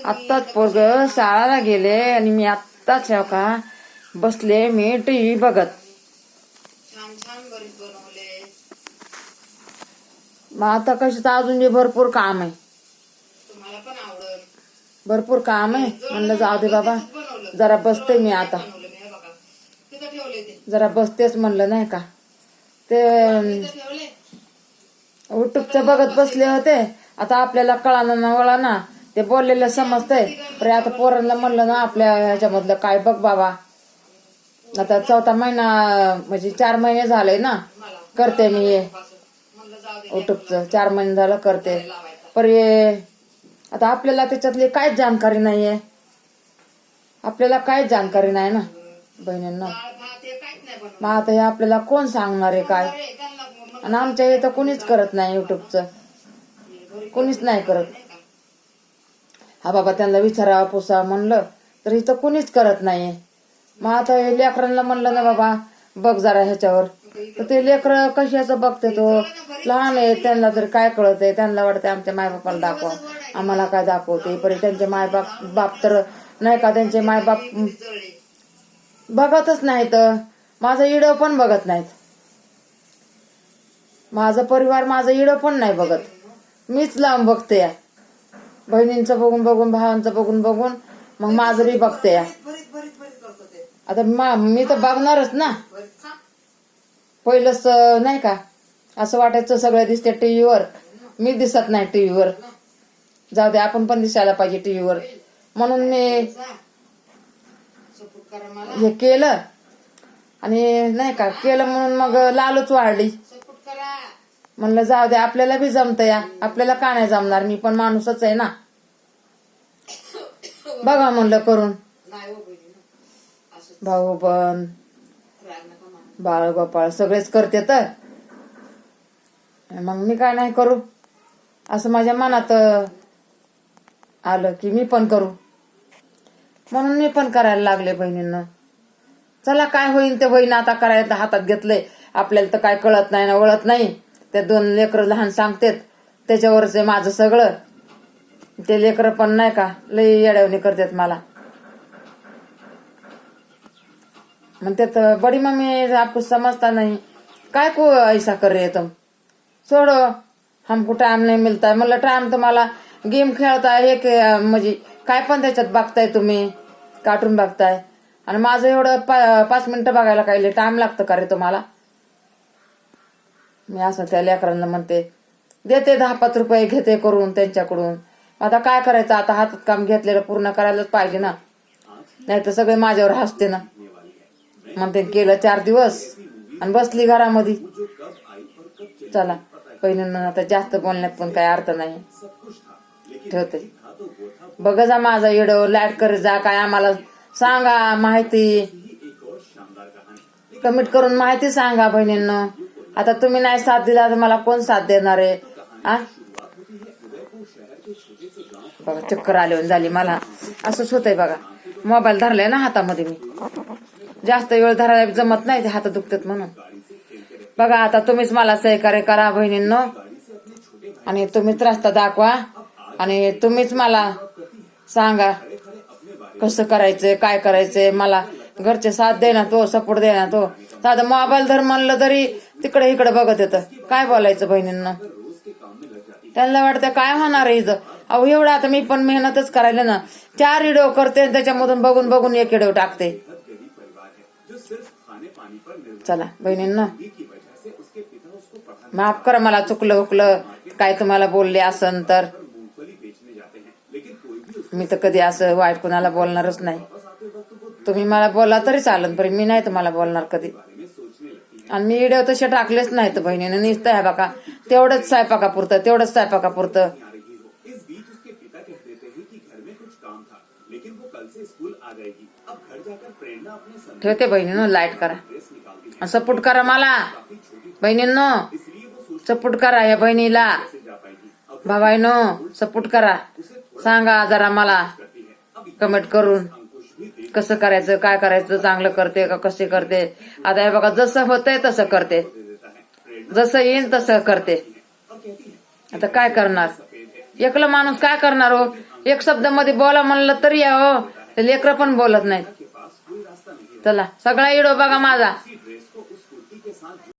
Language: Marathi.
आत्ताच पोरग शाळेला गेले आणि मी आत्ताच का बसले मी टीव्ही बघत. छान छान भरीत बनवले. मग आता कशी तर अजून भरपूर काम आहे. तुम्हाला पण आवडल. भरपूर काम आहे म्हणलं जाऊ दे बाबा जरा बसते मी आता. जरा बसतेच म्हणलं नाही का ते युट्यूबचं बघत बसले होते. आता आपल्याला कळाना ना वळा ना ते बोललेलं समजतंय. पण आता पोरांना म्हणलं ना आपल्या ह्याच्यामधलं काय बघ बाबा. आता 4था महिना म्हणजे 4 महिने झाले ना करते मी हे युट्यूबचं. 4 महिने झालं करते. पर आता आपल्याला त्याच्यातली काहीच जानकारी नाहीये. आपल्याला काहीच जानकारी नाही ना बहिणींना. मग आता हे आपल्याला कोण सांगणार आहे काय. आणि आमच्या इथं कोणीच करत नाही युट्यूबचं. कोणीच नाही करत. हा बाबा त्यांना विचारावं पुसा म्हणलं तर इथं कोणीच करत नाहीये. मग आता हे लेकरांना म्हणलं ना बाबा बघ जरा ह्याच्यावर तर ते लेकर कशाचं बघते तो लहान आहे. त्यांना तरी काय कळत आहे. त्यांना वाटतं आमच्या मायबापाला दाखवा आम्हाला काय दाखवते. पण त्यांचे मायबाप तर नाही का त्यांचे मायबाप बघतच नाहीत. माझं इडं पण बघत नाहीत. माझा परिवार माझं इडं पण नाही बघत. मीच लांब बघते या बहिणींचं बघून बघून भावांचं बघून बघून मग माझं बी बघते या. आता मी तर बघणारच ना. पहिलंच नाही का असं वाटायचं सगळं दिसते टीव्हीवर. मी दिसत नाही टीव्हीवर. जाऊ दे आपण पण दिसायला पाहिजे टीव्हीवर. म्हणून मी हे केलं आणि नाही का केलं म्हणून मग लालच वाढली. म्हणलं जाऊ दे आपल्याला बी जमत या. आपल्याला का नाही जमणार. मी पण माणूसच आहे ना. बघा म्हणलं करून. भाऊ पण बाळ गोपाळ सगळेच करते तर मग मी काय नाही करू असं माझ्या मनात आलं की मी पण करू. म्हणून मी पण करायला लागले बहिणींना. चला काय होईल ते होईन. आता करायला हातात घेतलंय. आपल्याला तर काय कळत नाही ना वळत नाही. ते 2 लेकरं लहान सांगतेत त्याच्यावरच आहे माझं सगळं. ते लेकरं पण नाही का लई येड्यावणी करतात मला. म्हणतात बडी मम्मी आपको समजता नहीं काय को ऐसा कर रहे तुम छोड़ो हमको टाइम नहीं मिलता. म्हणलं टाइम तर मला गेम खेळताय हे म्हणजे काय पण त्याच्यात बघताय तुम्ही कार्टून बघताय. आणि माझं एवढं 5 मिनिटं बघायला काय टाइम लागतं का रे तुम्हाला. मी असं त्या लेकरांना म्हणते देते 10-5 रुपये घेते करून त्यांच्याकडून. आता काय करायचं. आता हातात काम घेतलेलं पूर्ण करायलाच पाहिजे ना. नाही तर सगळे माझ्यावर हसते ना. म्हणते केलं 4 दिवस आणि बसली घरामध्ये. चला बहिणींना आता जास्त बोलण्यात पण काही अर्थ नाही. ठेवते. बघा जा माझा व्हिडिओ लाईक करत जा. काय आम्हाला सांगा माहिती कमेंट करून माहिती सांगा बहिणींना. आता तुम्ही नाही साथ दिला तर मला कोण साथ देणार आहे. बघा चक्कर आले झाली मला. असंच होतंय बघा. मोबाईल धरलाय ना हातामध्ये मी. जास्त वेळ धरायला जमत नाही. ते हात दुखतात म्हणून. बघा आता तुम्हीच मला सहकार्य करा बहिणींनो. आणि तुम्हीच रस्ता दाखवा. आणि तुम्हीच मला सांगा कसं करायचंय काय करायचंय. मला घरचे साथ दे ना तो सपोर्ट दे ना तो. साधं मोबाईल धर म्हणलं तरी तिकडे इकडे बघत येतं. काय बोलायचं बहिणींना. त्यांना वाटतं काय होणार आहे इथं. अहो एवढं आता मी पण मेहनतच करायला ना. 4 व्हिडिओ करते त्याच्यामधून बघून बघून 1 व्हिडिओ टाकते. चला बहिणींना माफ करा मला चुकलं हुकलं काय तुम्हाला बोलले असन तर. मी तर कधी असं वाईट कुणाला बोलणारच नाही. तुम्ही मला बोला तरी चालन पण मी नाही तुम्हाला बोलणार कधी. आणि मी व्हिडिओ तसे टाकलेच नाहीत बहिणीने. नुसतं आहे बघा तेवढंच स्वयंपाकापुरतं. ठेवते बहिणीनो. लाईट करा सपोर्ट करा मला बहिणींनो. सपोर्ट करा या बहिणीला भावाईनो. सपोर्ट करा. सांगा जरा मला कमेंट करून कसं करायचं काय करायचं. चांगलं करते का कसे करते. आता हे बघा जसं होतंय तसं करते. जसं येईन तसं करते. आता काय करणार. एकला माणूस काय करणार हो? एक शब्द मध्ये बोला म्हणलं तरी हो ते लेकरं पण बोलत नाहीत. चला सगळा व्हिडिओ बघा माझा.